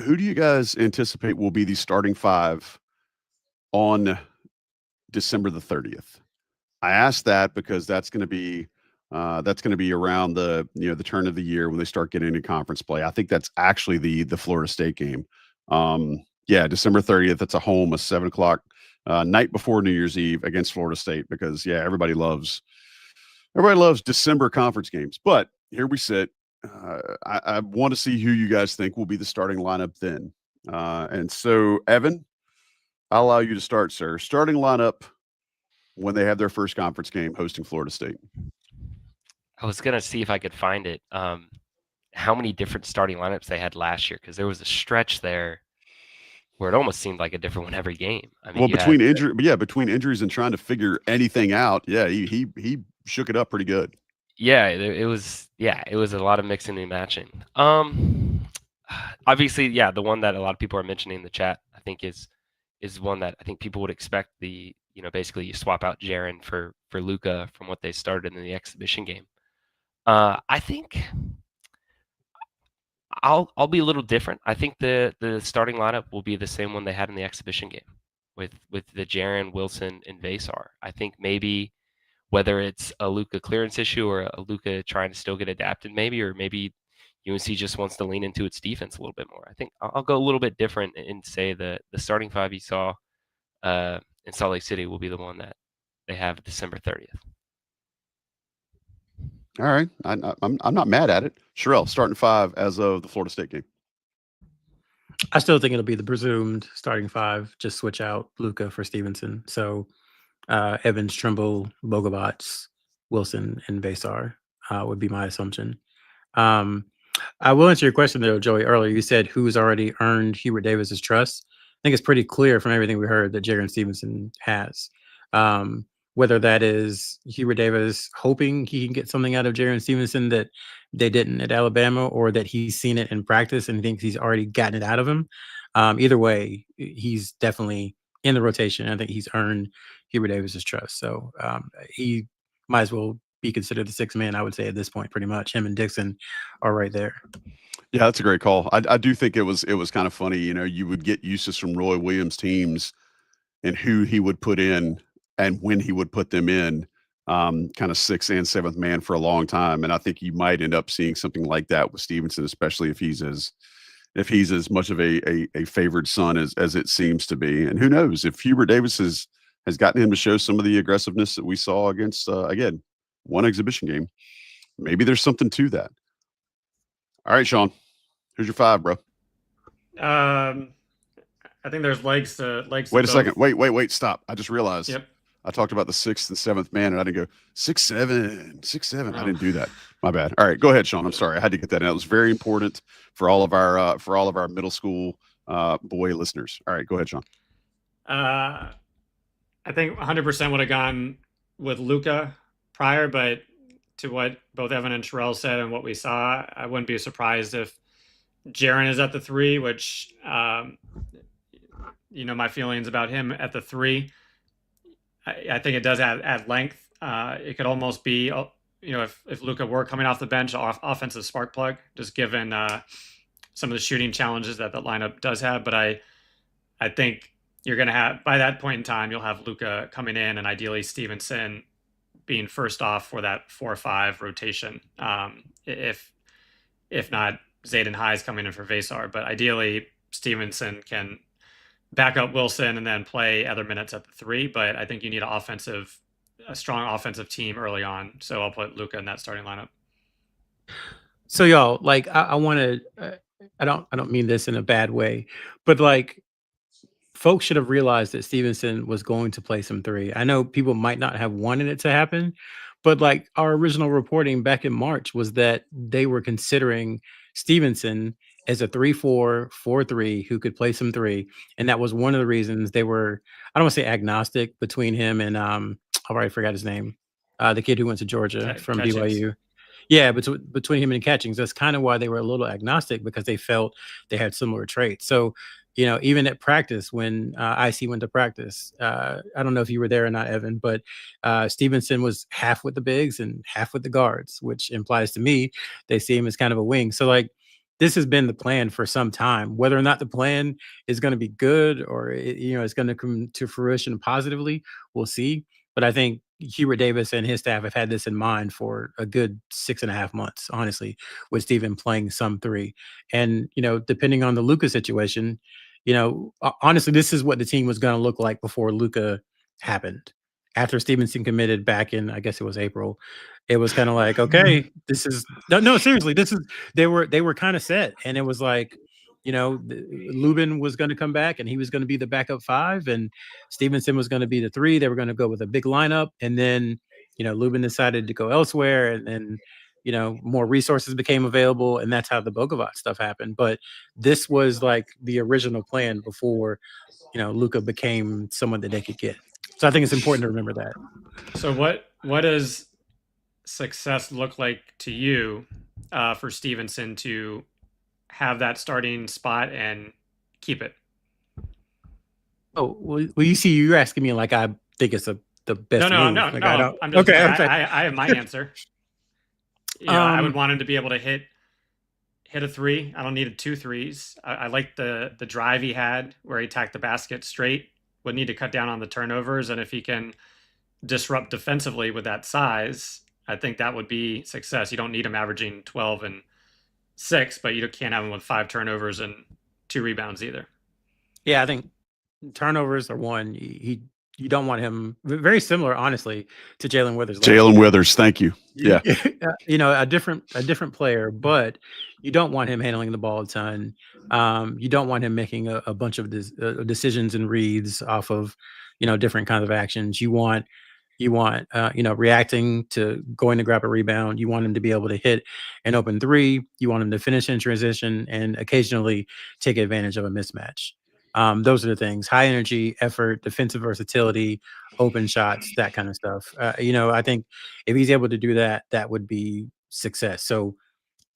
Who do you guys anticipate will be the starting five on December the 30th? I asked that because that's going to be around the turn of the year when they start getting into conference play. I think that's actually the Florida State game. Yeah, December 30th. That's a 7 o'clock night before New Year's Eve against Florida State because yeah, everybody loves December conference games. But here we sit. I want to see who you guys think will be the starting lineup then. And so, Evan, I'll allow you to start, sir. Starting lineup when they have their first conference game hosting Florida State. I was gonna see if I could find it. How many different starting lineups they had last year? Because there was a stretch there where it almost seemed like a different one every game. I mean, Well, you had between injuries and trying to figure anything out, yeah, he shook it up pretty good. it was a lot of mixing and matching. Obviously, yeah, the one that a lot of people are mentioning in the chat, I think is one that I think people would expect. Basically you swap out Jiren for Luka from what they started in the exhibition game. I think I'll be a little different. I think the starting lineup will be the same one they had in the exhibition game with the Jiren, Wilson, and Vasar. I think maybe whether it's a Luka clearance issue or a Luka trying to still get adapted, or maybe UNC just wants to lean into its defense a little bit more. I think I'll go a little bit different and say the starting five you saw in Salt Lake City will be the one that they have December 30th. All right, I'm not mad at it. Sherrell, starting five as of the Florida State game. I still think it'll be the presumed starting five. Just switch out Luka for Stevenson. So Evans, Trimble, Bogovac, Wilson, and Vasar would be my assumption. I will answer your question though, Joey. Earlier, you said who's already earned Hubert Davis's trust. I think it's pretty clear from everything we heard that Jiren Stevenson has. Whether that is Hubert Davis hoping he can get something out of Jiren Stevenson that they didn't at Alabama, or that he's seen it in practice and thinks he's already gotten it out of him. Either way, he's definitely in the rotation. I think he's earned Hubert Davis's trust. So he might as well be considered the sixth man, I would say, at this point. Pretty much him and Dixon are right there. Yeah, that's a great call. I do think it was kind of funny. You would get uses from Roy Williams teams and who he would put in and when he would put them in, kind of sixth and seventh man for a long time. And I think you might end up seeing something like that with Stevenson, especially if he's as much of a favored son as it seems to be. And who knows if Hubert Davis has gotten him to show some of the aggressiveness that we saw against again one exhibition game. Maybe there's something to that. All right, Sean, who's your five, bro? I think there's legs to. Wait a second. Wait. Stop. I just realized. Yep. I talked about the sixth and seventh man, and I didn't go 6'7". Oh. I didn't do that. My bad. All right, go ahead, Sean. I'm sorry. I had to get that in. That was very important for all of our middle school boy listeners. All right, go ahead, Sean. I think 100% would have gone with Luka prior, but to what both Evan and Sherrell said and what we saw, I wouldn't be surprised if Jiren is at the three, which my feelings about him at the three. I think it does add length. It could almost be, if Luka were coming off the bench, offensive spark plug, just given some of the shooting challenges that lineup does have. But I think you're going to have, by that point in time, you'll have Luka coming in and ideally Stevenson being first off for that 4-5 rotation. If not, Zayden High's coming in for Vasar. But ideally, Stevenson can back up Wilson and then play other minutes at the three. But I think you need a strong offensive team early on. So I'll put Luka in that starting lineup. So y'all, I want to, I don't mean this in a bad way, but folks should have realized that Stevenson was going to play some three. I know people might not have wanted it to happen, but our original reporting back in March was that they were considering Stevenson as a 3-4, 4-3 who could play some three. And that was one of the reasons they were, I don't want to say agnostic between him and I already forgot his name. The kid who went to Georgia from BYU. Yeah, between him and Catchings. That's kind of why they were a little agnostic, because they felt they had similar traits. So, even at practice, when IC went to practice, I don't know if you were there or not, Evan, but Stevenson was half with the bigs and half with the guards, which implies to me they see him as kind of a wing. So this has been the plan for some time. Whether or not the plan is going to be good or it's going to come to fruition positively, we'll see. But I think Hubert Davis and his staff have had this in mind for a good 6.5 months, honestly, with Steven playing some three. And depending on the Luka situation, honestly, this is what the team was going to look like before Luka happened. After Stevenson committed back in, I guess it was April, it was kind of like, okay, this is no, seriously, this is they were kind of set, and it was like, Lubin was going to come back, and he was going to be the backup 5, and Stevenson was going to be the 3. They were going to go with a big lineup, and then Lubin decided to go elsewhere, and then more resources became available, and that's how the Bogovac stuff happened. But this was like the original plan before Luka became someone that they could get. So I think it's important to remember that. So what does success look like to you for Stevenson to have that starting spot and keep it? Oh, well, you see, you're asking me like I think it's the best. No. Like, I'm just, okay. I have my answer. I would want him to be able to hit a 3. I don't need 2 threes. I like the drive he had where he attacked the basket straight. Would need to cut down on the turnovers, and if he can disrupt defensively with that size, I think that would be success. You don't need him averaging 12 and 6, but you can't have him with 5 turnovers and 2 rebounds either. Yeah, I think turnovers are one. You don't want him. Very similar, honestly, to Jalen Withers. Jalen Withers, thank you. Yeah, a different player, but you don't want him handling the ball a ton. You don't want him making a bunch of decisions and reads off of different kinds of actions. You want reacting to going to grab a rebound. You want him to be able to hit an open 3. You want him to finish in transition and occasionally take advantage of a mismatch. Those are the things: high energy, effort, defensive versatility, open shots, that kind of stuff. I think if he's able to do that, that would be success. So,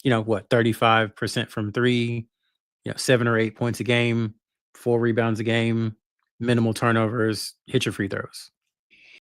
35% from 3, 7 or 8 points a game, 4 rebounds a game, minimal turnovers, hit your free throws.